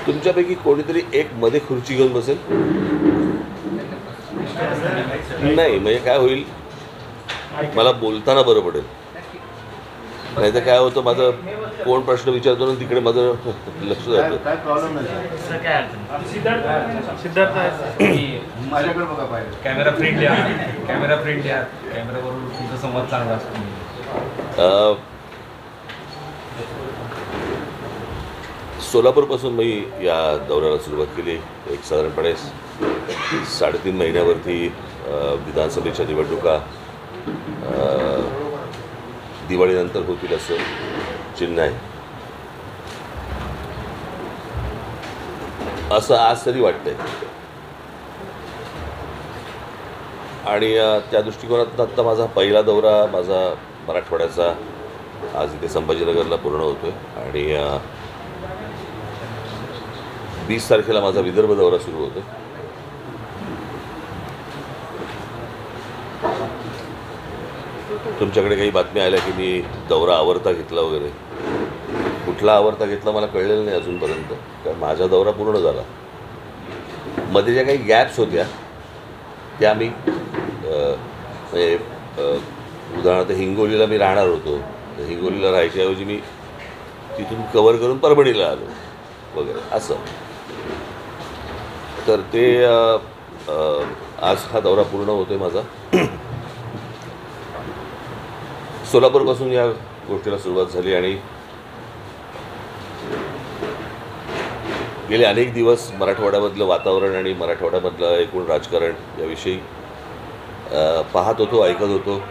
तुमच्यापैकी कोणीतरी एक मध्ये खुर्ची घेऊन बसेल? नाही, म्हणजे काय होईल, मला बोलताना बरं पडेल. नाही तर काय होतं, माझं कोण प्रश्न विचारतो ना तिकडे माझं लक्ष जातं. कॅमेरा फ्रेंडली आहे, कॅमेरावरून तुमचा संवाद चांगला असतो. सोलापूरपासून मी या दौऱ्याला सुरुवात केली. एक साधारणपणे 3.5 महिन्यावरती विधानसभेच्या निवडणुका दिवाळीनंतर होतील असं चिन्ह आहे, असं आज तरी वाटतंय. आणि त्या दृष्टिकोनातून आत्ता माझा पहिला दौरा माझा मराठवाड्याचा आज इथे संभाजीनगरला पूर्ण होतोय आणि 20 तारखेला माझा विदर्भ दौरा सुरू होतो. तुमच्याकडे काही बातम्या आल्या की मी दौरा आवरता घेतला वगैरे. कुठला आवरता घेतला मला कळलेलं नाही अजूनपर्यंत, कारण माझा दौरा पूर्ण झाला. मध्ये ज्या काही गॅप्स होत्या त्या मी म्हणजे उदाहरणार्थ हिंगोलीला मी राहणार होतो, तर हिंगोलीला राहायच्याऐवजी मी तिथून कव्हर करून परभणीला आलो वगैरे असं. तर ते आज हा दौरा पूर्ण होतोय माझा. सोलापूरपासून या गोष्टीला सुरुवात झाली आणि गेले अनेक दिवस मराठवाड्यामधलं वातावरण आणि मराठवाड्यामधलं एकूण राजकारण याविषयी पाहत होतो, ऐकत होतो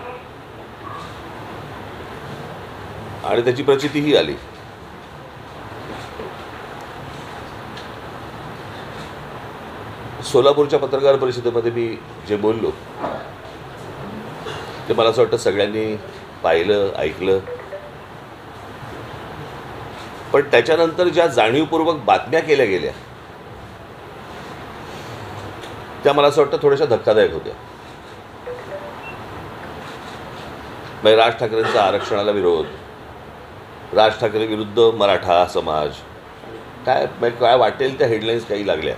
आणि त्याची प्रचितीही आली. सोलापूरच्या पत्रकार परिषदेमध्ये मी जे बोललो ते मला असं वाटतं सगळ्यांनी पाहिलं, ऐकलं. पण त्याच्यानंतर ज्या जाणीवपूर्वक बातम्या केल्या गेल्या त्या मला असं वाटतं थोड्याशा धक्कादायक होत्या. म्हणजे राज ठाकरेंचा आरक्षणाला विरोध, राज ठाकरे विरुद्ध मराठा समाज, काय वाटेल त्या हेडलाईन्स काही लागल्या.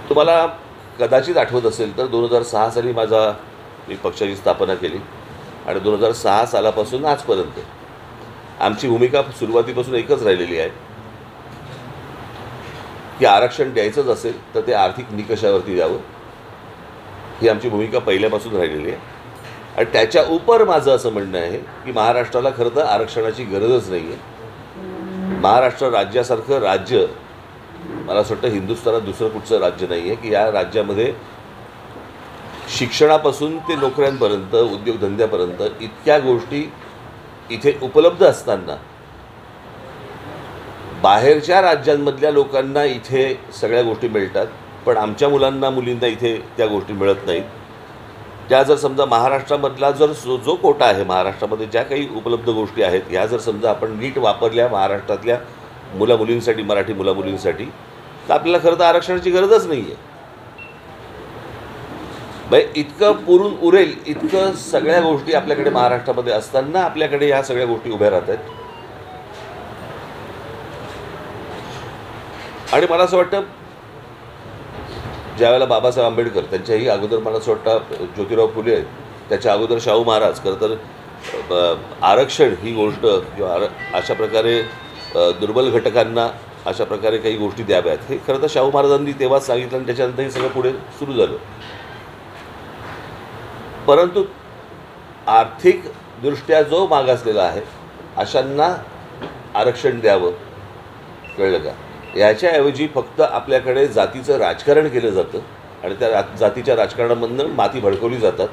तुम्हाला कदाचित आठवत असेल तर 2006 साली मी पक्षाची स्थापना केली आणि 2006 सालापासून आजपर्यंत आमची भूमिका सुरुवातीपासून एकच राहिलेली आहे की आरक्षण द्यायचंच असेल तर ते आर्थिक निकषावरती द्यावं, ही आमची भूमिका पहिल्यापासून राहिलेली आहे. आणि त्याच्या उपर माझं असं म्हणणं आहे की महाराष्ट्राला खरं तर आरक्षणाची गरजच नाही आहे. महाराष्ट्र राज्यासारखं राज्य मला असं वाटतं हिंदुस्थानात दुसरं कुठचं राज्य नाही आहे की या राज्यामध्ये शिक्षणापासून ते नोकऱ्यांपर्यंत, उद्योगधंद्यापर्यंत इतक्या गोष्टी इथे उपलब्ध असताना बाहेरच्या राज्यांमधल्या लोकांना इथे सगळ्या गोष्टी मिळतात, पण आमच्या मुलींना इथे त्या गोष्टी मिळत नाहीत. त्या जर समजा महाराष्ट्रामधला जो कोटा आहे, महाराष्ट्रामध्ये ज्या काही उपलब्ध गोष्टी आहेत ह्या जर समजा आपण नीट वापरल्या महाराष्ट्रातल्या मुलींसाठी, मराठी मुलींसाठी, तर आपल्याला खरं तर आरक्षणाची गरजच नाही आहे. म्हणजे इतकं पुरून उरेल इतकं सगळ्या गोष्टी आपल्याकडे महाराष्ट्रामध्ये असताना आपल्याकडे ह्या सगळ्या गोष्टी उभ्या राहत आहेत. आणि मला असं वाटतं ज्यावेळेला बाबासाहेब आंबेडकर, त्यांच्याही अगोदर मला असं वाटतं ज्योतिराव फुले, त्याच्या अगोदर शाहू महाराज, खरं तर आरक्षण ही गोष्ट किंवा अशा प्रकारे दुर्बल घटकांना अशा प्रकारे काही गोष्टी द्याव्यात हे खरं तर शाहू महाराजांनी तेव्हाच सांगितलं आणि त्याच्यानंतर हे सगळं पुढे सुरू झालं. परंतु आर्थिकदृष्ट्या जो मागासलेला आहे अशांना आरक्षण द्यावं, कळलं का? याच्याऐवजी फक्त आपल्याकडे जातीचं राजकारण केलं जातं आणि त्या जातीच्या राजकारणामधून माती भडकवली जातात.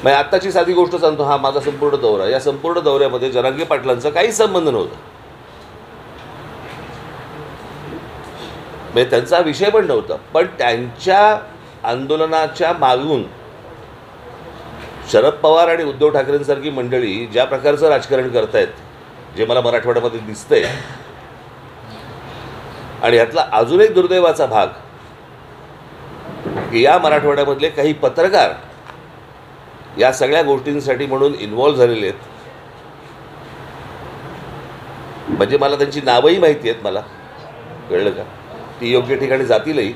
मग आत्ताची साधी गोष्ट सांगतो, हा माझा संपूर्ण दौरा, या संपूर्ण दौऱ्यामध्ये जरांगे पाटलांचा काही संबंध नव्हता, म्हणजे त्यांचा विषय पण नव्हता. पण त्यांच्या आंदोलनाच्या मागून शरद पवार आणि उद्धव ठाकरेंसारखी मंडळी ज्या प्रकारचं राजकारण करतायत, जे मला मराठवाड्यामध्ये दिसतंय, आणि ह्यातला अजून एक दुर्दैवाचा भाग की या मराठवाड्यामधले काही पत्रकार या सगळ्या गोष्टींसाठी म्हणून इन्व्हॉल्व्ह झालेले आहेत. म्हणजे मला त्यांची नावंही माहिती आहेत, मला कळलं का. ती योग्य ठिकाणी जातीलही,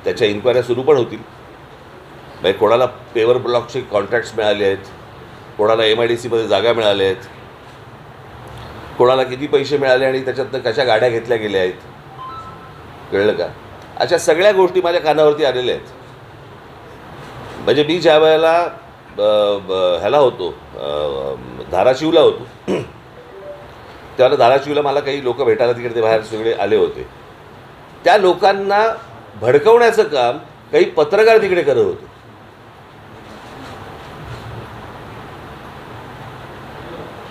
त्याच्या इन्क्वायऱ्या सुरू पण होतील. म्हणजे कोणाला पेवर ब्लॉकचे कॉन्ट्रॅक्ट्स मिळाले आहेत, कोणाला MIDCमध्ये जागा मिळाल्या आहेत, कोणाला किती पैसे मिळाले आणि त्याच्यातनं कशा गाड्या घेतल्या गेल्या आहेत, कळलं का. अशा सगळ्या गोष्टी माझ्या कानावरती आलेल्या आहेत. म्हणजे मी ज्या वेळेला ह्याला होतो, धाराशिवला होतो, त्यावेळेला धाराशिवला मला काही लोक भेटायला तिकडे ते बाहेर सगळे आले होते. त्या लोकांना भडकवण्याचं काम काही पत्रकार तिकडे करत होते.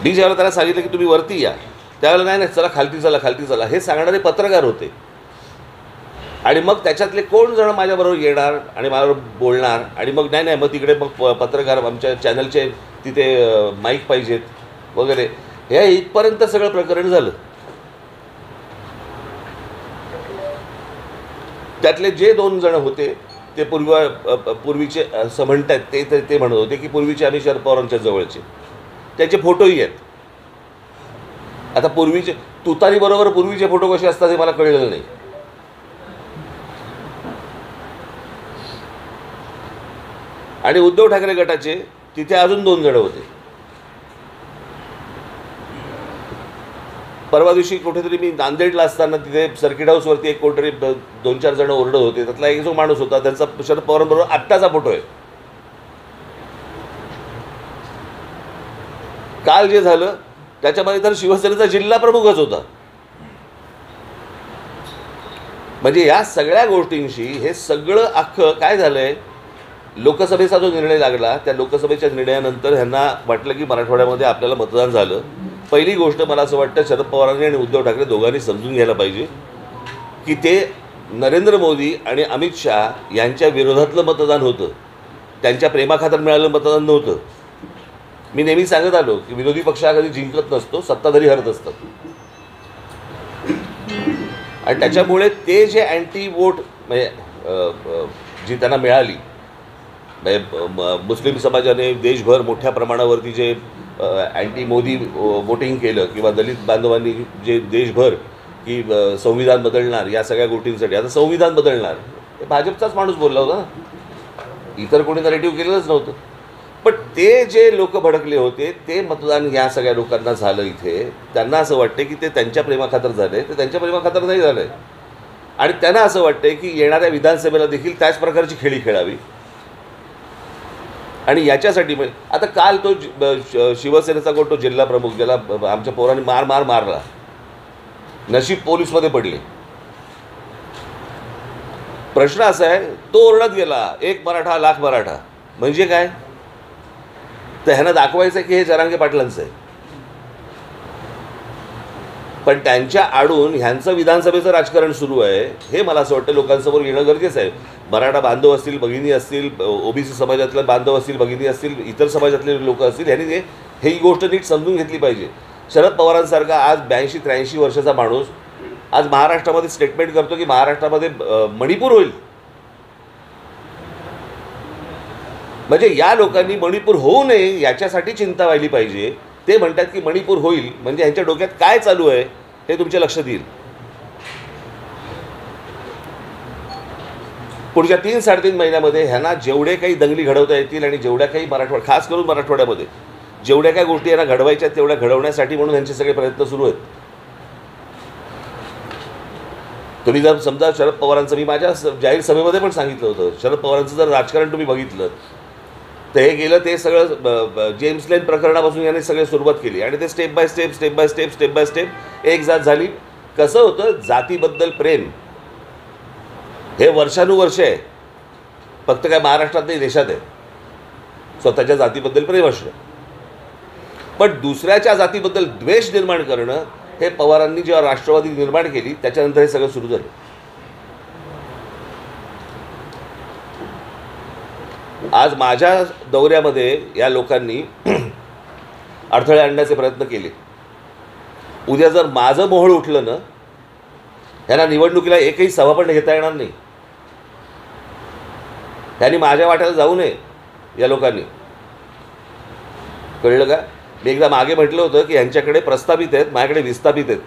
मी ज्यावेळेला त्याला सांगितलं की तुम्ही वरती या, त्यावेळेला नाही चला खालती चला खालती चला हे सांगणारे पत्रकार होते. आणि मग त्याच्यातले कोण जण माझ्याबरोबर येणार आणि माझ्याबरोबर बोलणार, आणि मग नाही मग तिकडे मग पत्रकार आमच्या चॅनलचे तिथे माईक पाहिजेत वगैरे, हे इथपर्यंत सगळं प्रकरण झालं. त्यातले जे 2 जण होते ते पूर्वीचे असं म्हणतात, ते म्हणत होते की पूर्वीचे आम्ही शरद पवारांच्या जवळचे, त्याचे फोटोही आहेत. आता पूर्वीचे तुतारीबरोबर पूर्वीचे फोटो कसे असतात हे मला कळलेलं नाही. आणि उद्धव ठाकरे गटाचे तिथे अजून 2 जण होते. परवा दिवशी कुठेतरी मी नांदेडला असताना तिथे सर्किट हाऊसवरती एक कोणतरी 2-4 जण ओरडत होते. त्यातला एक जो माणूस होता त्यांचा शरद पवारांबरोबर आत्ताचा फोटो आहे. काल जे झालं त्याच्यामध्ये तर शिवसेनेचा जिल्हा प्रमुखच होता. म्हणजे या सगळ्या गोष्टींशी हे सगळं अख्खं काय झालंय, लोकसभेचा जो निर्णय लागला त्या लोकसभेच्या निर्णयानंतर ह्यांना वाटलं की मराठवाड्यामध्ये आपल्याला मतदान झालं. पहिली गोष्ट मला असं वाटतं शरद पवारांनी आणि उद्धव ठाकरे दोघांनी समजून घ्यायला पाहिजे की ते नरेंद्र मोदी आणि अमित शहा यांच्या विरोधातलं मतदान होतं, त्यांच्या प्रेमाखातर मिळालेलं मतदान नव्हतं. मी नेहमी सांगत आलो की विरोधी पक्ष हा कधी जिंकत नसतो, सत्ताधारी हरत असतात. आणि त्याच्यामुळे ते जे अँटी वोट म्हणजे जी त्यांना मिळाली, म्हणजे मुस्लिम समाजाने देशभर मोठ्या प्रमाणावरती जे अँटी मोदी वोटिंग केलं, किंवा दलित बांधवांनी जे देशभर की संविधान बदलणार या सगळ्या गोष्टींसाठी, आता संविधान बदलणार हे भाजपचाच माणूस बोलला होता ना, इतर कोणी नरेटिव्ह केलेलंच नव्हतं. पण ते जे लोक भडकले होते ते मतदान या सगळ्या लोकांना झालं इथे. त्यांना असं वाटतं की ते त्यांच्या प्रेमाखातर झालं आहे, ते त्यांच्या प्रेमाखातर नाही झालं आहे. आणि त्यांना असं वाटतं की येणाऱ्या विधानसभेला देखील त्याच प्रकारची खेळी खेळावी. आणि याच्यासाठी आता काल तो शिवसेनेचा कोण तो जिल्हा प्रमुख ज्याला आमच्या पोरांनी मारला, नशीब पोलीसमध्ये पडले. प्रश्न असा आहे, तो ओरडत गेला 1 मराठा लाख मराठा. म्हणजे काय, तर ह्यांना दाखवायचं की हे जरांगे पाटलांचं आहे. पण त्यांच्या आडून ह्यांचं विधानसभेचं राजकारण सुरू आहे हे मला असं वाटतं लोकांसमोर येणं गरजेचं आहे. मराठा बांधव असतील, भगिनी असतील, OBC समाजातले बांधव असतील, भगिनी असतील, इतर समाजातले लोक असतील, ह्यांनी ही गोष्ट नीट समजून घेतली पाहिजे. शरद पवारांसारखा आज 82-83 वर्षाचा माणूस आज महाराष्ट्रामध्ये स्टेटमेंट करतो की महाराष्ट्रामध्ये मणिपूर होईल. म्हणजे या लोकांनी मणिपूर होऊ नये याच्यासाठी चिंता व्हायली पाहिजे. ते म्हणतात की मणिपूर होईल म्हणजे ह्यांच्या डोक्यात काय चालू आहे हे तुमच्या लक्षात येईल. पुढच्या 3-3.5 महिन्यामध्ये ह्यांना जेवढे काही दंगली घडवता येतील आणि जेवढ्या काही खास करून मराठवाड्यामध्ये जेवढ्या काही गोष्टी यांना घडवायच्या तेवढ्या घडवण्यासाठी म्हणून यांचे सगळे प्रयत्न सुरू आहेत. तुम्ही जर समजा शरद पवारांचं, मी माझ्या जाहीर सभेमध्ये पण सांगितलं होतं, शरद पवारांचं जर राजकारण तुम्ही बघितलं तर हे गेलं ते सगळं जेम्स लेन प्रकरणापासून याने सगळे सुरुवात केली आणि ते स्टेप बाय स्टेप एक जात झाली. कसं होतं, जातीबद्दल प्रेम हे वर्षानुवर्ष आहे. फक्त काय महाराष्ट्रात नाही, देशात आहे स्वतःच्या जातीबद्दल प्रेम असणं. पण दुसऱ्याच्या जातीबद्दल द्वेष निर्माण करणं हे पवारांनी जेव्हा राष्ट्रवादी निर्माण केली त्याच्यानंतर हे सगळं सुरू झालं. आज माझ्या दौऱ्यामध्ये या लोकांनी अडथळे आणण्याचे प्रयत्न केले. उद्या जर माझं मोहोळ उठलं ना, ह्यांना निवडणुकीला एकही सभा पण घेता येणार नाही. त्यांनी माझ्या वाट्याला जाऊ नये या लोकांनी. कळलं का? मी एकदा मागे म्हटलं होतं की यांच्याकडे प्रस्थापित आहेत, माझ्याकडे विस्थापित आहेत.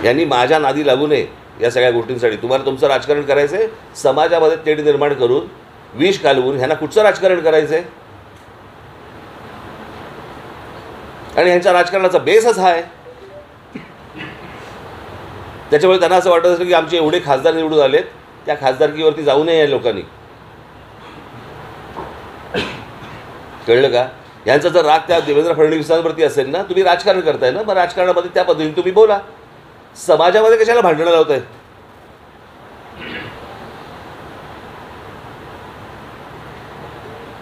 यांनी माझ्या नादी लागू नये या सगळ्या गोष्टींसाठी. तुम्हाला तुमचं राजकारण करायचं आहे, समाजामध्ये तेढ निर्माण करून विष घालवून ह्यांना कुठचं राजकारण करायचं आहे? आणि ह्यांच्या राजकारणाचा बेसच हा आहे. त्याच्यामुळे त्यांना असं वाटत असेल की आमचे एवढे खासदार निवडून आलेत, त्या खासदारकीवरती जाऊ नये या लोकांनी. कळलं का? यांचा जर राग त्या देवेंद्र फडणवीसांवरती असेल ना, तुम्ही राजकारण करताय ना, मग राजकारणामध्ये त्या पद्धतीने तुम्ही बोला. समाजामध्ये कशाला भांडणं लावताय?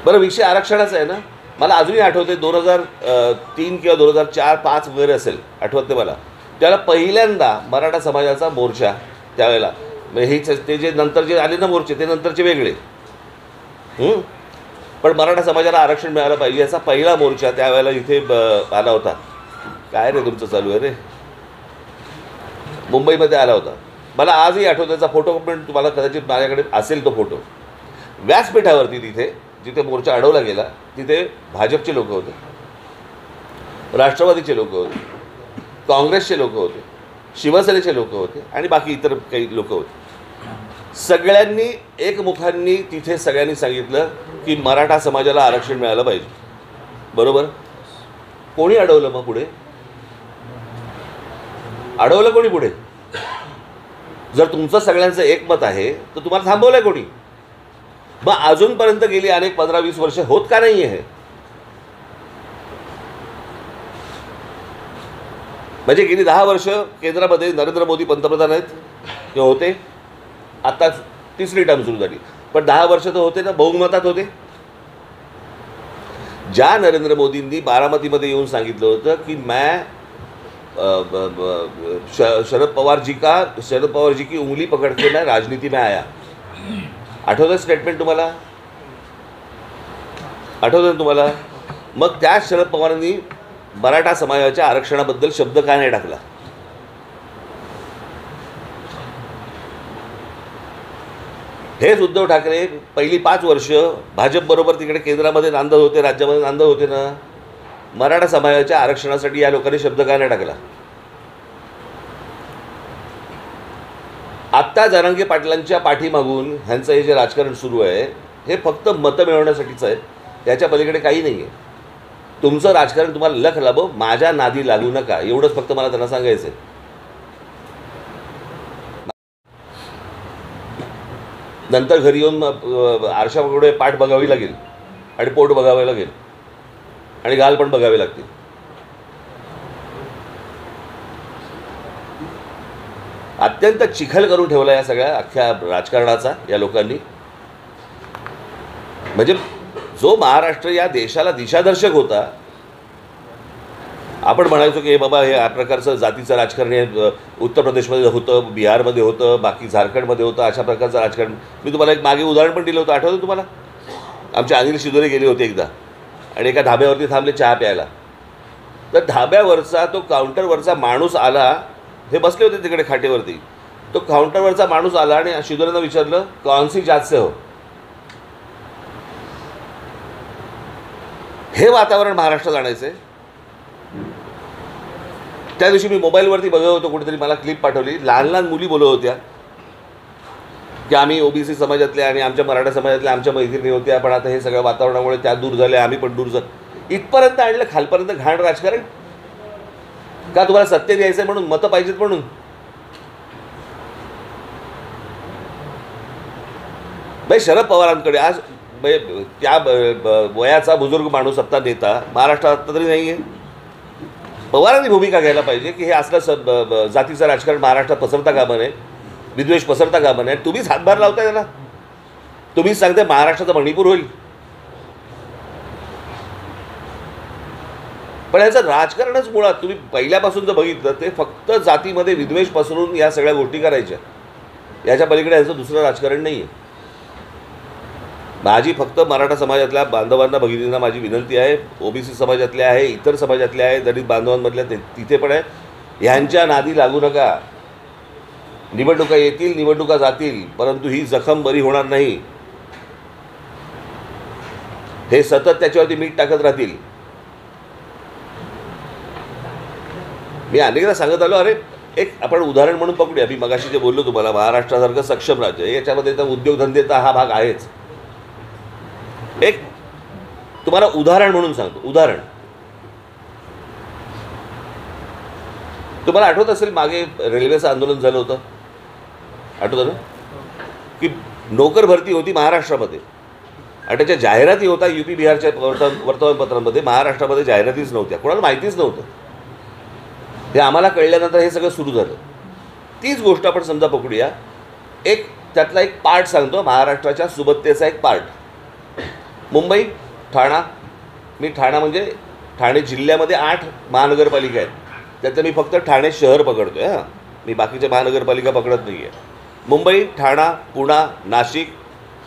बरं, विषय आरक्षणाचा आहे ना. मला अजूनही आठवते 2003 किंवा 2004-05 वगैरे असेल, आठवत नाही मला. त्यावेळेला पहिल्यांदा मराठा समाजाचा मोर्चा त्यावेळेला, म्हणजे ते जे नंतर जे आले ना मोर्चे, ते नंतरचे वेगळे. पण मराठा समाजाला आरक्षण मिळालं पाहिजे याचा पहिला मोर्चा त्यावेळेला इथे आला होता. काय रे तुमचं चालू आहे रे? मुंबईमध्ये आला होता. मला आजही आठवतो, त्याचा फोटो पण तुम्हाला कदाचित माझ्याकडे असेल तो फोटो. व्यासपीठावरती तिथे जिथे मोर्चा अडवला गेला तिथे भाजपचे लोक होते, राष्ट्रवादीचे लोक होते, काँग्रेसचे लोक होते, शिवसेनेचे लोक होते आणि बाकी इतर काही लोक होते. सगळ्यांनी एकमुखांनी तिथे सगळ्यांनी सांगितलं की मराठा समाजाला आरक्षण मिळालं पाहिजे. बरोबर? कोणी अडवलं मग पुढे? अडवलं कोणी पुढे? जर तुमचं सगळ्यांचं एकमत आहे तर तुम्हाला थांबवलंय कोणी? मग अजूनपर्यंत गेली अनेक 15-20 वर्ष होत का नाही आहे? म्हणजे गेली 10 वर्ष केंद्रामध्ये नरेंद्र मोदी पंतप्रधान आहेत किंवा होते, आता 3री टर्म सुरू झाली, पण 10 वर्ष तर होते ना, बहुमतात होते. ज्या नरेंद्र मोदींनी बारामतीमध्ये येऊन सांगितलं होतं की मैं शरद पवार जी की उंगली पकड़ के मैं राजनीति में आया. आठवतं स्टेटमेंट तुम्हाला? आठवतं तुम्हाला? मग त्या शरद पवारांनी मराठा समाजाच्या आरक्षणाबद्दल शब्द का नाही टाकला? हेच उद्धव ठाकरे पहिली 5 वर्ष भाजपबरोबर तिकडे केंद्रामध्ये नांदत होते, राज्यामध्ये नांदत होते ना. मराठा समाजाच्या आरक्षणासाठी या लोकांनी शब्द का नाही टाकला? आत्ता जरांगे पाटलांच्या पाठीमागून ह्यांचं हे जे राजकारण सुरू आहे हे फक्त मतं मिळवण्यासाठीचं आहे, त्याच्या पलीकडे काही नाही आहे. तुमचं राजकारण तुम्हाला लख लाभो, माझ्या नादी लागू नका, एवढंच फक्त मला त्यांना सांगायचं आहे. नंतर घरी येऊन आरशापुढे पाठ बघावी लागेल आणि पोट बघावे लागेल आणि गाल पण बघावे लागतील. अत्यंत चिखल करून ठेवला या सगळ्या अख्ख्या राजकारणाचा या लोकांनी. म्हणजे जो महाराष्ट्र या देशाला दिशादर्शक होता, आपण म्हणायचो की हे बाबा हे या प्रकारचं जातीचं राजकारण हे उत्तर प्रदेशमध्ये होतं, बिहारमध्ये होतं, बाकी झारखंडमध्ये होतं, अशा प्रकारचं राजकारण. मी तुम्हाला एक मागे उदाहरण पण दिलं होतं, आठवतं तुम्हाला? आमचे अनिल शिदोरे गेले होते एकदा आणि एका धाब्यावरती थांबले चहा प्यायला. तर धाब्यावरचा तो काउंटरवरचा माणूस आला, हे बसले होते तिकडे खाटेवरती, तो काउंटरवरचा माणूस आला आणि शिदोरेंना विचारलं कौन सी जात से हो. हे वातावरण महाराष्ट्रात आणायचंय. त्या दिवशी मी मोबाईलवरती बघत होतो, कुठेतरी मला क्लिप पाठवली, लहान लहान मुली बोलत होत्या की आम्ही ओबीसी समाजातल्या आणि आमच्या मराठा समाजातल्या आमच्या मैत्रिणी होत्या, पण आता हे सगळ्या वातावरणामुळे त्या दूर झाल्या, आम्ही पण दूर झालो. इथपर्यंत आणलं, खालपर्यंत घाण राजकारण का? तुम्हाला सत्य द्यायचं म्हणून, मतं पाहिजेत म्हणून. भाई शरद पवारांकडे आज त्या वयाचा बुजुर्ग माणूस आत्ता नेता महाराष्ट्रात आत्ता तरी नाही आहे. पवारांनी भूमिका घ्यायला पाहिजे की हे असलं जातीचं राजकारण महाराष्ट्रात पसरता कामा नये, विद्वेष पसरता कामा नये. तुम्हीच हातभार लावताय त्याला, तुम्हीच सांगताय महाराष्ट्राचा मणिपूर होईल. पण याचं राजकारणच मुळात तुम्ही पहिल्यापासून जर बघितलं ते फक्त जातीमध्ये विद्वेष पसरून या सगळ्या गोष्टी करायच्या, याच्या पलीकडे यांचं दुसरं राजकारण नाही आहे. माझी फक्त मराठा समाजातल्या बांधवांना भगिनींना माझी विनंती आहे, ओबीसी समाजातल्या आहे, इतर समाजातल्या आहे, दलित बांधवांमधल्या तिथे पण आहे, ह्यांच्या नादी लागू नका. निवडणुका येतील, निवडणुका जातील, परंतु ही जखम बरी होणार नाही. हे सतत त्याच्यावरती मीठ टाकत राहतील. मी अनेकदा सांगत आलो, अरे एक आपण उदाहरण म्हणून पकडूया. मी मगाशी जे बोललो तुम्हाला, महाराष्ट्रासारखं सक्षम राज्य, याच्यामध्ये तर उद्योगधंदेचा हा भाग आहेच. एक तुम्हाला उदाहरण म्हणून सांगतो. उदाहरण तुम्हाला आठवत असेल, मागे रेल्वेचं आंदोलन झालं होतं, आठवतं ना, की नोकर भरती होती महाराष्ट्रामध्ये आणि त्याच्या जाहिराती होता UP बिहारच्या वर्तमानपत्रांमध्ये. महाराष्ट्रामध्ये जाहिरातीच नव्हत्या, कोणाला माहितीच नव्हतं. हे आम्हाला कळल्यानंतर हे सगळं सुरू झालं. तीच गोष्ट आपण समजा पकडूया. एक त्यातला एक पार्ट सांगतो, महाराष्ट्राच्या सुबत्तेचा एक पार्ट. मुंबई, ठाणा. मी ठाणा म्हणजे ठाणे जिल्ह्यामध्ये 8 महानगरपालिका आहेत, त्यातलं मी फक्त ठाणे शहर पकडतो आहे. हां, मी बाकीच्या महानगरपालिका पकडत नाही आहे. मुंबई, ठाणा, पुणा, नाशिक,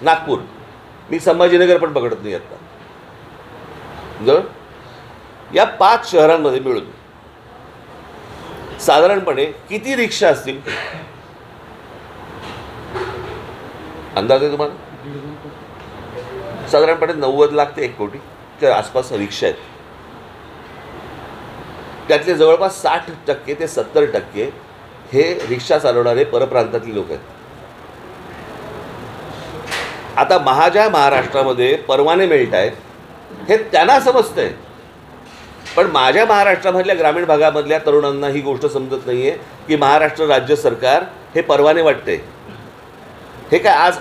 नागपूर. मी संभाजीनगर पण पकडत नाही आत्ता. जर या 5 शहरांमध्ये मिळून साधारणपणे किती रिक्षा असतील अंदाज आहे तुम्हाला? साधारणपणे 90 लाख ते 1 कोटीच्या आसपास रिक्षा आहेत. त्यातले जवळपास 60% ते 70% हे रिक्षा चालवणारे परप्रांतातली लोक आहेत. आता ज्या महाराष्ट्रामध्ये परवाने मिळत आहेत हे त्यांना समजतंय, पण माझ्या महाराष्ट्रामधल्या ग्रामीण भागामधल्या तरुणांना ही गोष्ट समजत नाही आहे की महाराष्ट्र राज्य सरकार हे परवाने वाटते. हे काय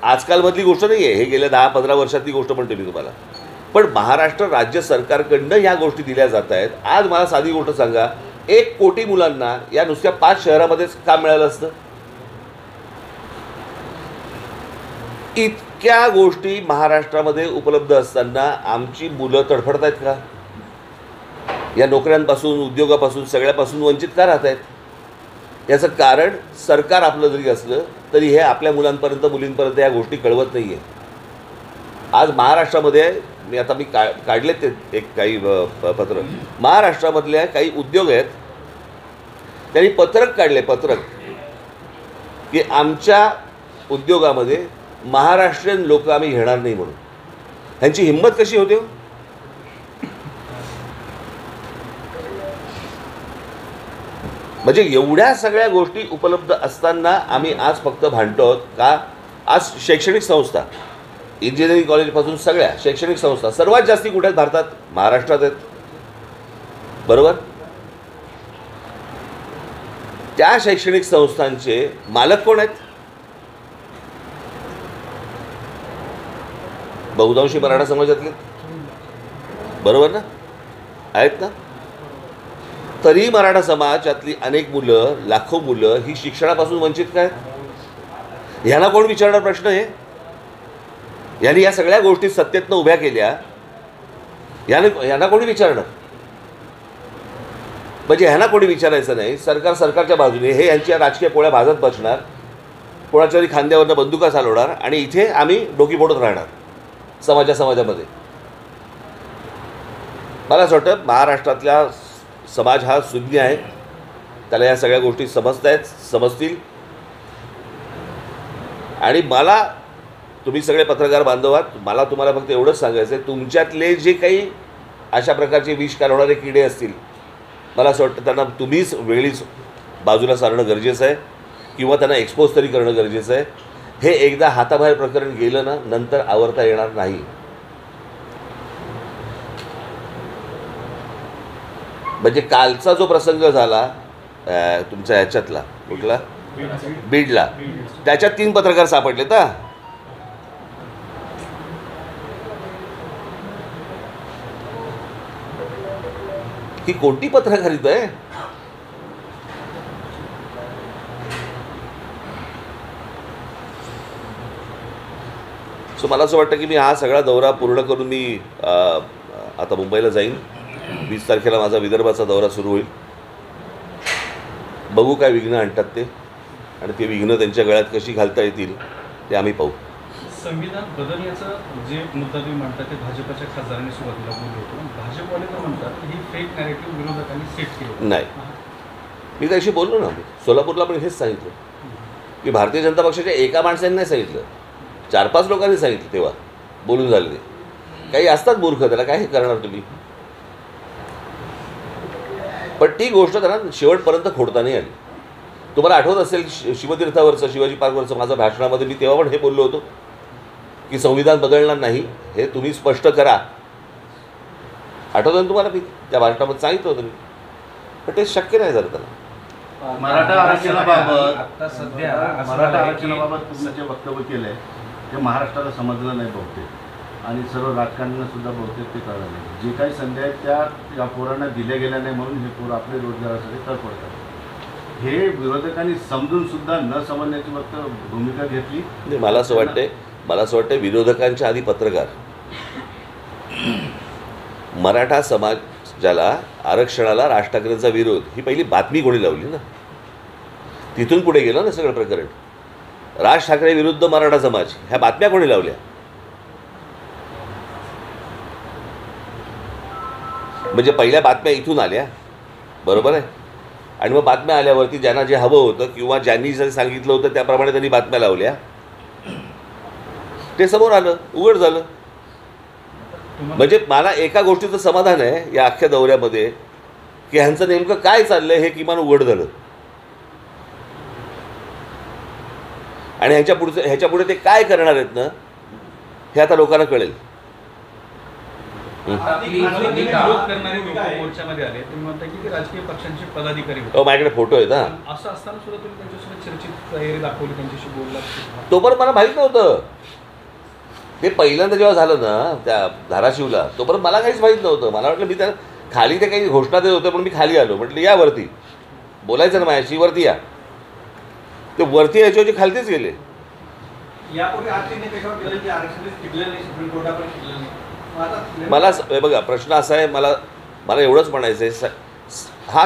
आजकालमधली गोष्ट नाही आहे, हे गेल्या 10-15 वर्षातली गोष्ट म्हणते मी तुम्हाला. पण महाराष्ट्र राज्य सरकारकडनं ह्या गोष्टी दिल्या जात आहेत. आज मला साधी गोष्ट सांगा, 1 कोटी मुलांना या नुसत्या 5 शहरामध्येच काम मिळालं असतं? इतक्या गोष्टी महाराष्ट्रामध्ये उपलब्ध असताना आमची मुलं तडफडत आहेत का? या नोकऱ्यांपासून, उद्योगापासून, सगळ्यापासून वंचित का राहत आहेत? याचं कारण सरकार आपलं जरी असलं तरी हे आपल्या मुलांपर्यंत, मुलींपर्यंत या गोष्टी कळवत नाही आहे. आज महाराष्ट्रामध्ये मी काढले ते एक काही पत्र. महाराष्ट्रामधल्या काही उद्योग आहेत, त्यांनी पत्रक काढले, पत्रक, की आमच्या उद्योगामध्ये महाराष्ट्रीयन लोक आम्ही घेणार नाही म्हणून. ह्यांची हिंमत कशी होते हो? म्हणजे एवढ्या सगळ्या गोष्टी उपलब्ध असताना आम्ही आज फक्त भांडतो आहोत का? आज शैक्षणिक संस्था, इंजिनिअरिंग कॉलेजपासून सगळ्या शैक्षणिक संस्था सर्वात जास्ती कुठे आहेत भारतात? महाराष्ट्रात आहेत, बरोबर? त्या शैक्षणिक संस्थांचे मालक कोण आहेत? बहुतांशी मराठा समाजातले, बरोबर ना? आहेत ना? तरी मराठा समाजातली अनेक मुलं, लाखो मुलं ही शिक्षणापासून वंचित काय? ह्यांना कोण विचारणार प्रश्न आहे? यांनी या सगळ्या गोष्टी सत्तेतनं उभ्या केल्या, यांना कोणी विचारणार? म्हणजे ह्यांना कोणी विचारायचं नाही. सरकारच्या बाजूने हे यांच्या राजकीय पोळ्या भाजत बसणार, कोणाच्याही खांद्यावरनं बंदुका चालवणार आणि इथे आम्ही डोकी फोडत राहणार समाजामध्ये. मला असं वाटतं महाराष्ट्रातला समाज हा सुज्ञ आहे, त्याला या सगळ्या गोष्टी समजतील. आणि मला, तुम्ही सगळे पत्रकार बांधव आहात, मला तुम्हाला फक्त एवढंच सांगायचं आहे, तुमच्यातले जे काही अशा प्रकारचे विष काढवणारे किडे असतील, मला असं वाटतं त्यांना तुम्हीच वेळीच बाजूला सारणं गरजेचं आहे किंवा त्यांना एक्सपोज तरी करणं गरजेचं आहे. हे एकदा हाताबाहेर प्रकरण गेलं ना, नंतर आवरता येणार नाही. म्हणजे कालचा जो प्रसंग झाला तुमच्या ह्याच्यातला, कुठला, बीडला, त्याच्यात 3 पत्रकार सापडले तर ही कोणती पत्रकारिता आहे? सो मला असं वाटतं की मी हा सगळा दौरा पूर्ण करून मी आता मुंबईला जाईन. 20 तारखेला माझा विदर्भाचा दौरा सुरू होईल. बघू काय विघ्न आणतात ते, आणि ते विघ्न त्यांच्या गळ्यात कशी घालता येतील ते आम्ही पाहू. संविधान बदलण्याचा जे मुद्दा तुम्ही म्हणता ते भाजपच्या खासदारांनी सुरुवातीला बोललं होतं. भाजपवाले तर म्हणतात ही फेक नॅरेटिव्ह विरोधकांनी सेट केलं. नाही, मी त्याशी बोललो ना, सोलापूरला पण हेच सांगितलं की भारतीय जनता पक्षाच्या एका माणसाने नाही सांगितलं, 4-5 लोकांनी सांगितलं, तेव्हा बोलून झाले ते. काही असतात मूर्ख, त्याला काय हे करणार तुम्ही. पण ती गोष्ट त्यांना शेवटपर्यंत खोडता नाही आली. तुम्हाला आठवत असेल शिवतीर्थावरचं, शिवाजी पार्कवरचं माझं भाषणामध्ये मी तेव्हा पण हे बोललो होतो की संविधान बदलणार नाही, हे तुम्ही स्पष्ट करा. आठवतं ना तुम्हाला? मी त्या भाषणामध्ये सांगितलं होतं मी, पण ते शक्य नाही झालं त्याला. मराठा आरक्षणाबाबत आता सध्या मराठा आरक्षणाबाबत तुम्ही जे वक्तव्य केलं आहे ते महाराष्ट्राला समजलं नाही बहुतेक, आणि सर्व राजकारण्यांना सुद्धा बहुतेक ते कळलं नाही. जे काही संधी आहेत त्या या पोरांना दिल्या गेल्या नाही म्हणून हे पोरं आपले रोजगारासाठी तडफडतात. हे विरोधकांनी समजून सुद्धा न समजण्याची फक्त भूमिका घेतली. नाही, मला असं वाटतंय विरोधकांच्या आधी पत्रकार, मराठा समाजाला आरक्षणाला राज ठाकरेंचा विरोध ही पहिली बातमी कोणी लावली ना, तिथून पुढे गेलं ना सगळं प्रकरण. राज ठाकरे विरुद्ध मराठा समाज ह्या बातम्या कोणी लावल्या? म्हणजे पहिल्या बातम्या इथून आल्या, बरोबर आहे. आणि मग बातम्या आल्यावरती ज्यांना जे हवं होतं किंवा ज्यांनी जे सांगितलं होतं त्याप्रमाणे त्यांनी बातम्या लावल्या, ते समोर आलं, उघड झालं. म्हणजे मला एका गोष्टीचं समाधान आहे या अख्ख्या दौऱ्यामध्ये की ह्यांचं नेमकं काय चाललंय हे किमान उघड झालं. आणि ह्याच्या पुढे ते काय करणार आहेत ना हे आता लोकांना कळेल. विरोध करणारे लोक मोर्चामध्ये आले, तुम्ही म्हणता की ते राजकीय पक्षांचे पदाधिकारी होते. माझ्याकडे फोटो आहेत हा. असं असताना सुद्धा तुम्ही त्यांच्यासोबत चर्चित तयारी दाखवली, त्यांच्याशी बोललात. तोपर्यंत मला माहीत नव्हतं. ते पहिल्यांदा जेव्हा झालं ना त्या धाराशिवला, तोपर्यंत मला काहीच माहीत नव्हतं. मला वाटलं मी त्या खाली ते काही घोषणा देत होते, पण मी खाली आलो. म्हटलं या वरती बोलायचं ना माझ्याशी, वरती या. ते वरती यायच्या खालतीच गेले. मला बघा प्रश्न असा आहे, मला एवढंच म्हणायचं आहे, हा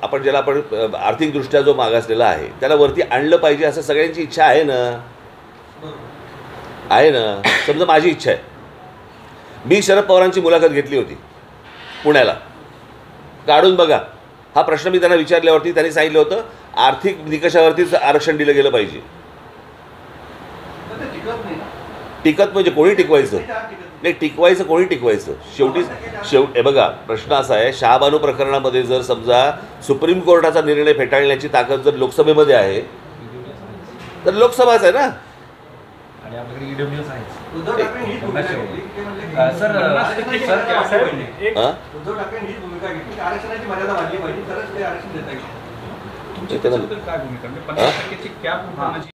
आपण ज्याला आपण आर्थिकदृष्ट्या जो मागासलेला आहे त्याला वरती आणलं पाहिजे असं सगळ्यांची इच्छा आहे ना. समजा माझी इच्छा आहे. मी शरद पवारांची मुलाखत घेतली होती पुण्याला, काढून बघा. हा प्रश्न मी त्यांना विचारल्यावरती त्यांनी सांगितलं होतं आर्थिक निकषावरतीच आरक्षण दिलं गेलं पाहिजे. टिकत म्हणजे कोणी टिकवायचं नाही, टिकवायचं कोणी टिकवायचं. शेवटी बघा प्रश्न असा आहे, शहाबानू प्रकरणामध्ये जर समजा सुप्रीम कोर्टाचा निर्णय फेटाळण्याची ताकद जर लोकसभेमध्ये आहे तर लोकसभाच आहे ना. आणि आपल्याकडे ईडब्ल्यूएस आहे. उद्धव ठाकरे ही भूमिका घेतली ते म्हणले सर उद्धव ठाकरे ही भूमिका घेतली की आरक्षणाची मर्यादा वाढली पाहिजे, तरच ते आरक्षण देता येईल. तुमची काय भूमिका म्हणजे 50%ची कॅप उठवण्याची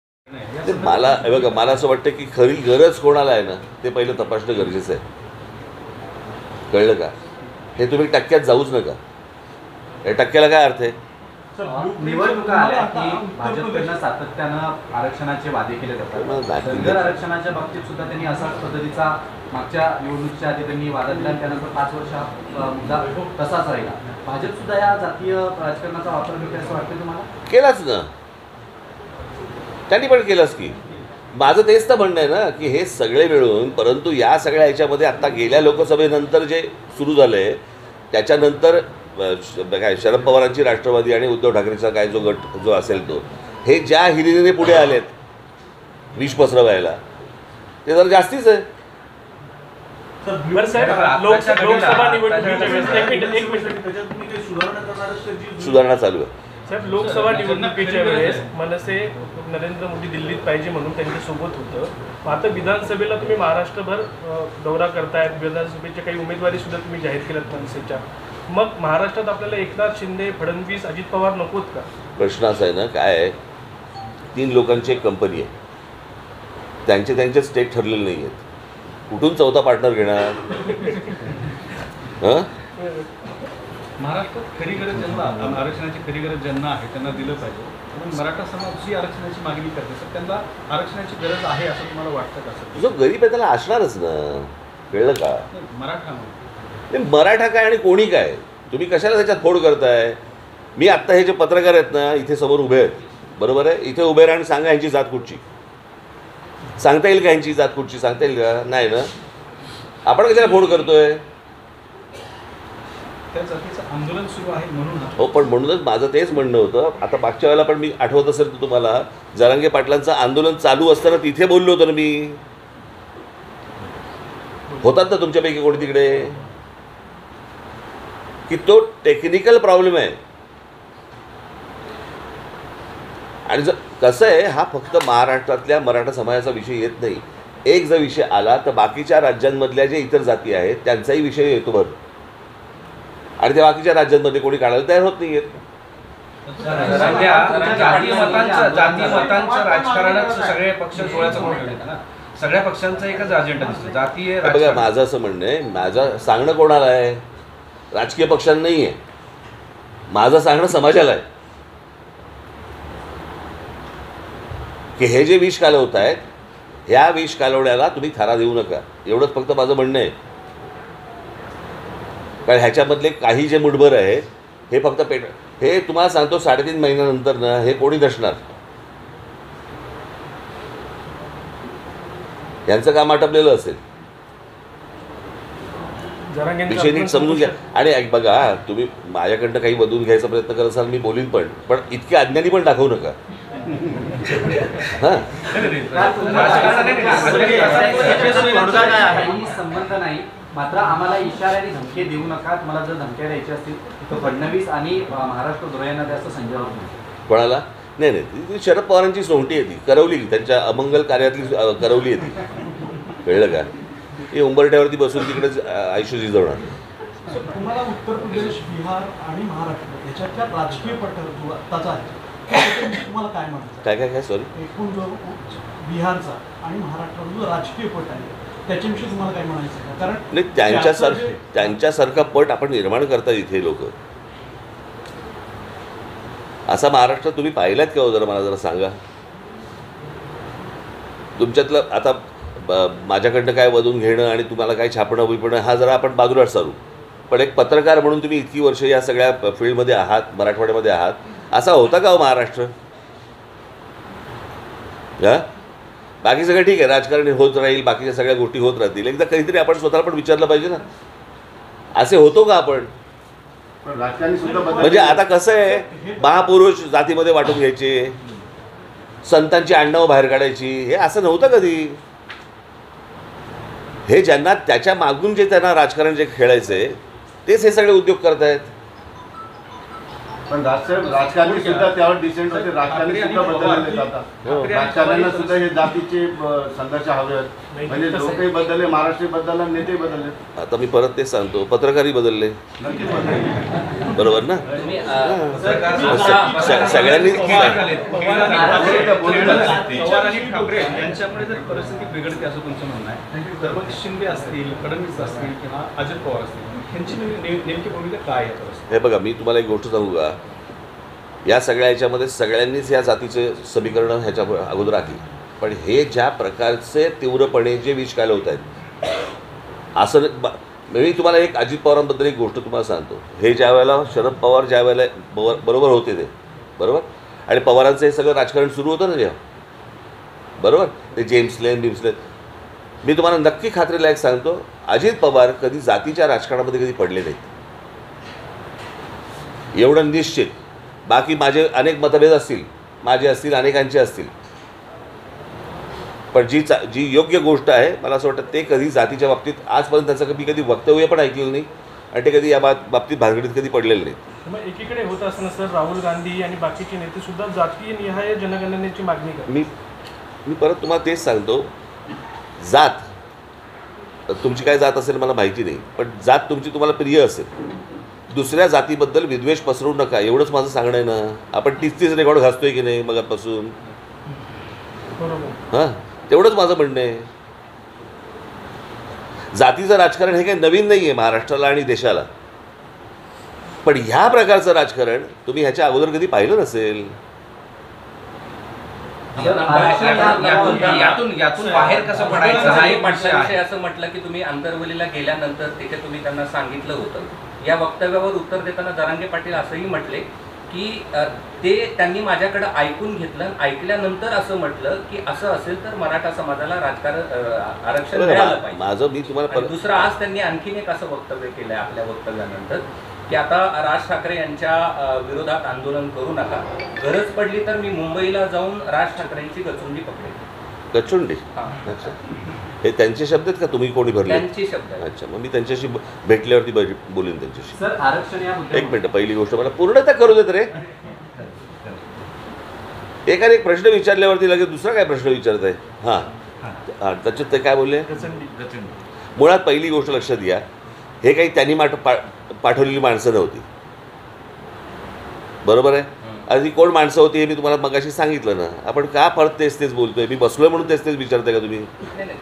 ते मला बघा मला असं वाटतं की खरी गरज कोणाला आहे ना ते पहिलं तपासणं गरजेचं आहे. कळलं का? हे तुम्ही टक्क्यात जाऊच नका. या टक्क्याला काय अर्थ आहे? निवडणुका आल्या की भाजपकडनं सातत्यानं आरक्षणाचे वादे केले जातात. धनगर आरक्षणाच्या बाबतीत सुद्धा त्यांनी असाच पद्धतीचा मागच्या निवडणुकीच्या आधी त्यांनी वादा दिला, त्यानंतर 5 वर्ष हा मुद्दा तसाच राहिला. भाजप सुद्धा या जातीय राजकारणाचा वापर करते असं वाटतं तुम्हाला? केलाच ना, त्यांनी पण केलंच की. माझं तेच तर म्हणणं आहे ना की हे सगळे मिळून, परंतु या सगळ्या ह्याच्यामध्ये आत्ता गेल्या लोकसभेनंतर जे सुरू झालं आहे त्याच्यानंतर काय शरद पवारांची राष्ट्रवादी आणि उद्धव ठाकरेचा काय जो गट जो असेल तो, हे ज्या हिरिरीने पुढे आलेत विष पसरवायला ते जरा जास्तीच आहे. सुधारणा चालू आहे. साहेब, लोकसभा निवडणुकीच्या वेळेस मनसे नरेंद्र मोदी दिल्लीत पाहिजे म्हणून त्यांच्यासोबत होतं. मग आता विधानसभेला तुम्ही महाराष्ट्रभर दौरा करतायत, विधानसभेच्या काही उमेदवारी सुद्धा तुम्ही जाहीर केल्यात मनसेच्या. मग महाराष्ट्रात आपल्याला एकनाथ शिंदे, फडणवीस, अजित पवार नकोत का? प्रश्न असा आहे ना, काय आहे, 3 लोकांची एक कंपनी आहे, त्यांचे स्टेक ठरलेले नाही आहेत. कुठून चौथा पार्टनर घेणार? महाराष्ट्रात खरी गरज ज्यांना आरक्षणाची खरी गरज ज्यांना आहे त्यांना दिलं पाहिजे. म्हणून मराठा समाज जी आरक्षणाची मागणी करते तर त्यांना आरक्षणाची गरज आहे असं तुम्हाला वाटतं का? जो गरीब आहे त्याला असणारच ना. कळलं का? मराठा काय आणि कोणी काय, तुम्ही कशाला त्याच्यात फोड करताय? मी आत्ता हे जे पत्रकार आहेत ना इथे समोर उभे आहेत, बरोबर आहे, इथे उभे राहा आणि सांगा यांची जात कुठची. सांगता येईल का यांची जात कुठची? सांगता येईल का? नाही ना. आपण कशाला फोड करतोय? आंदोलन सुरू आहे म्हणून. हो, पण म्हणूनच माझं तेच म्हणणं होतं. आता मागच्या वेळेला पण मी आठवत असेल तर तुम्हाला, जरांगे पाटलांचं आंदोलन चालू असताना तिथे बोललो होतो ना मी. होतात ना तुमच्यापैकी कोणी तिकडे, की तो टेक्निकल प्रॉब्लेम आहे. आणि जर कसं आहे, हा फक्त महाराष्ट्रातल्या मराठा समाजाचा विषय येत नाही. एक जर विषय आला तर बाकीच्या राज्यांमधल्या जे इतर जाती आहेत त्यांचाही विषय येतो भर, आणि त्या बाकीच्या राज्यांमध्ये कोणी काढायला तयार होत नाही आहेत. जाती मतांच्या राजकारणात सगळे पक्ष डोळ्याचं मोठं येतात ना. सगळ्या पक्षांचा एकच अजेंडा दिसतो, जातीय बघा, राजकारण. माझं असं म्हणणं आहे, माझं सांगणं कोणाला आहे? राजकीय पक्षांना नाही आहे. माझं सांगणं समाजाला आहे की हे जे विष कालवत आहेत, ह्या विष कालवण्याला तुम्ही थारा देऊ नका. एवढंच फक्त माझं म्हणणं आहे. कारण ह्याच्यामधले काही जे मुठभर आहे हे फक्त हे तुम्हाला सांगतो 3.5 महिन्यानंतर ना हे कोणी नसणार. यांचं काम आटपलेलं असेल. विषय नीट समजून घ्या. आणि बघा, तुम्ही माझ्याकडनं काही बदलून घ्यायचा प्रयत्न करत असाल, मी बोलीन, पण इतके अज्ञानी पण दाखवू नका. हां, काही संबंध नाही. मात्र आम्हाला इशारा आणि धमकी देऊ नका. तुम्हाला जर धमक्या द्यायच्या असतील तर फडणवीस आणि महाराष्ट्र धुळ्यांना द्या असं संजय राऊत म्हणतात. कोणाला? नाही, ती शरद पवारांची सोंगटी आहे, ती करवली, त्यांच्या अमंगल कार्यातली करवली आहे ती. कळलं का? ती उंबरठ्यावरती बसून तिकडेच आयुष्य झिजवणार. तुम्हाला उत्तर प्रदेश, बिहार आणि महाराष्ट्र याच्यातल्या राजकीय पट जो आत्ताचा आहे त्याच्याविषयी तुम्हाला काय म्हणायचं? काय सॉरी, एकूण जो बिहारचा आणि महाराष्ट्राचा जो राजकीय पट आहे त्याच्याविषयी तुम्हाला काय म्हणायचं आहे? कारण नाही, त्यांच्यासारखा पट आपण निर्माण करतात इथे लोक. असा महाराष्ट्र तुम्ही पाहिलात का? जरा मला जरा सांगा. तुमच्यातलं आता माझ्याकडनं काय वधून घेणं आणि तुम्हाला काय छापणं बिपणं हा जरा आपण बाजूला सारू. पण एक पत्रकार म्हणून तुम्ही इतकी वर्ष या सगळ्या फील्डमध्ये आहात, मराठवाड्यामध्ये आहात, असा होता का हो महाराष्ट्र? हां, बाकी सगळं ठीक आहे, राजकारण होत राहील, बाकीच्या सगळ्या गोष्टी होत राहतील. एकदा कधीतरी आपण स्वतःला पण विचारलं पाहिजे ना, असे होतो का आपण? राजकारणी सुद्धा म्हणजे आता कसं आहे, महापुरुष जातीमध्ये वाटून घ्यायचे, संतांची आडनावं बाहेर काढायची, हे असं नव्हतं कधी. हे ज्यांना त्याच्या मागून जे त्यांना राजकारण जे खेळायचंय तेच हे सगळे उद्योग करतायत. पण राजकारणी सुद्धा त्यावर डिसेंट होते. राजकारणी सुद्धा बदलले जातात. राजकारण्यांना सुद्धा हे जातीचे संघर्ष हवे आहेत. म्हणजे लोकही बदलले, महाराष्ट्र बदलला, नेते बदलले. आता मी परत तेच सांगतो, पत्रकारही बदलले, नक्कीच बदलले. बरोबर ना? सगळ्यांनी पवार आणि ठाकरे यांच्यामुळे जर परिस्थिती बिघडते असं तुमचं म्हणणं आहे, तर मग शिंदे असतील, फडणवीस असतील किंवा अजित पवार असतील, यांची नेमकी भूमिका काय आहे? हे बघा, मी तुम्हाला एक गोष्ट सांगू का, या सगळ्या ह्याच्यामध्ये सगळ्यांनीच या जातीचे समीकरण ह्याच्या अगोदर आखली. पण हे ज्या प्रकारचे तीव्रपणे जे विष कालवत आहेत, असं मी तुम्हाला एक अजित पवारांबद्दल एक गोष्ट तुम्हाला सांगतो. हे ज्या वेळेला शरद पवार ज्या वेळेला बरोबर होते ते बरोबर, आणि पवारांचं हे सगळं राजकारण सुरू होतं ना जेव्हा, बरोबर, ते जेम्स लेन, मी तुम्हाला नक्की खात्रीलायक सांगतो, अजित पवार कधी जातीच्या राजकारणामध्ये कधी पडले नाहीत, एवढं निश्चित. बाकी माझे अनेक मतभेद असतील, माझे असतील, अनेकांचे असतील, पण जी योग्य गोष्ट आहे, मला असं वाटतं ते कधी जातीच्या बाबतीत आजपर्यंत त्याचं कधी वक्तव्य पण ऐकलेलं नाही, आणि ते कधी या बाबतीत भानगडीत कधी पडलेलं नाही. मग एकीकडे होत असताना सर राहुल गांधी आणि बाकीचे नेते सुद्धा जातीय निहाय जनगणनेची मागणी करतात. मी परत तुम्हाला तेच सांगतो, जात तुमची काय जात असेल मला माहिती नाही, पण जात तुमची तुम्हाला प्रिय असेल, दुसऱ्या जातीबद्दल विद्वेष पसरवू नका, एवढंच माझं सांगणं आहे ना. आपण 30 रेकॉर्ड घासतोय की नाही मगापासून? बरोबर, हां, तेवढंच माझं म्हणणं आहे. जातीचं राजकारण हे काही नवीन नाही आहे महाराष्ट्राला आणि देशाला, पण ह्या प्रकारचं राजकारण तुम्ही ह्याच्या अगोदर कधी पाहिलं नसेल. यातून बाहेर कसं पडायचं हा एक विषय. असं म्हटलं की तुम्ही आंतरवलीला गेल्यानंतर तिथे तुम्ही त्यांना सांगितलं होतं. या वक्तव्यावर उत्तर देताना जरांगे पाटील असंही म्हटले की त्यांनी माझ्याकडे ऐकून घेतलं, ऐकल्यानंतर असं म्हटलं की असं असेल तर मराठा समाजाला आरक्षण मिळालं पाहिजे. माझं मी तुम्हाला दुसरं, आज त्यांनी आणखीन एक असं वक्तव्य केलंय आपल्या वक्तव्यानंतर की आता राज ठाकरे यांच्या विरोधात आंदोलन करू नका, गरज पडली तर मी मुंबईला जाऊन राज ठाकरेंची गचुंडी पकडेल. कचुंडी. हां. अच्छा, हे त्यांचे शब्द आहेत का तुम्ही कोणी भरले? त्यांचे शब्द आहेत. अच्छा, मग मी त्यांच्याशी भेटल्यावरती बोलेन त्यांच्याशी. सर आरक्षण या एक मिनिट, पहिली गोष्ट मला पूर्णतः करू देत रे. एकाने एक प्रश्न विचारल्यावरती लगेच दुसरा काय प्रश्न विचारत आहे? हां हां, त्याच्यात ते काय बोलले? मुळात पहिली गोष्ट लक्षात घ्या, हे काही त्यांनी पाठवलेली माणसं नव्हती. बरोबर आहे? आधी कोण माणसं होती हे मी तुम्हाला मगाशी सांगितलं ना. आपण का परत तेच बोलतोय? मी बसलोय म्हणून तेच विचारताय का तुम्ही?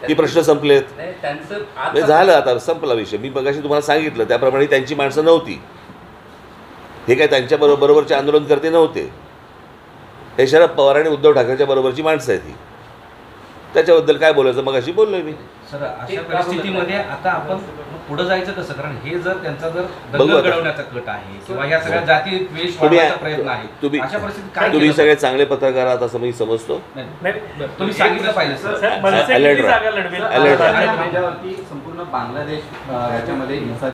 की प्रश्न संपलेत? नाही, त्यांचं नाही, झालं, आता संपला विषय. मी मगाशी तुम्हाला सांगितलं त्याप्रमाणे त्यांची माणसं नव्हती. हे काय त्यांच्या बरोबरचे आंदोलनकर्ते नव्हते. हे शरद पवार आणि उद्धव ठाकरेच्या बरोबरची माणसं आहेत ही. त्याच्याबद्दल काय बोलायचं मगाशी बोललोय मी. सर, अशा परिस्थितीमध्ये आता आपण पुढे जायचं कसं? कारण हे जर त्यांचा जर बघू दंगल आता. घडवण्याचा कट आहे किंवा ह्या सगळ्या जाती द्वेष तुम्ही वाढवण्याचा प्रयत्न आहे, अशा परिस्थितीत काय तुम्ही केलं सगळे चांगले पत्रकार आहात असं मी समजतो. नाही, तुम्ही सांगितलं पाहिजे सर. साहेब, मनसे अलर्ट किती राहा. जागा लढवेल? अलर्ट राहा. माझ्यावरती संपूर्ण बांगलादेश याच्यामध्ये हिंसा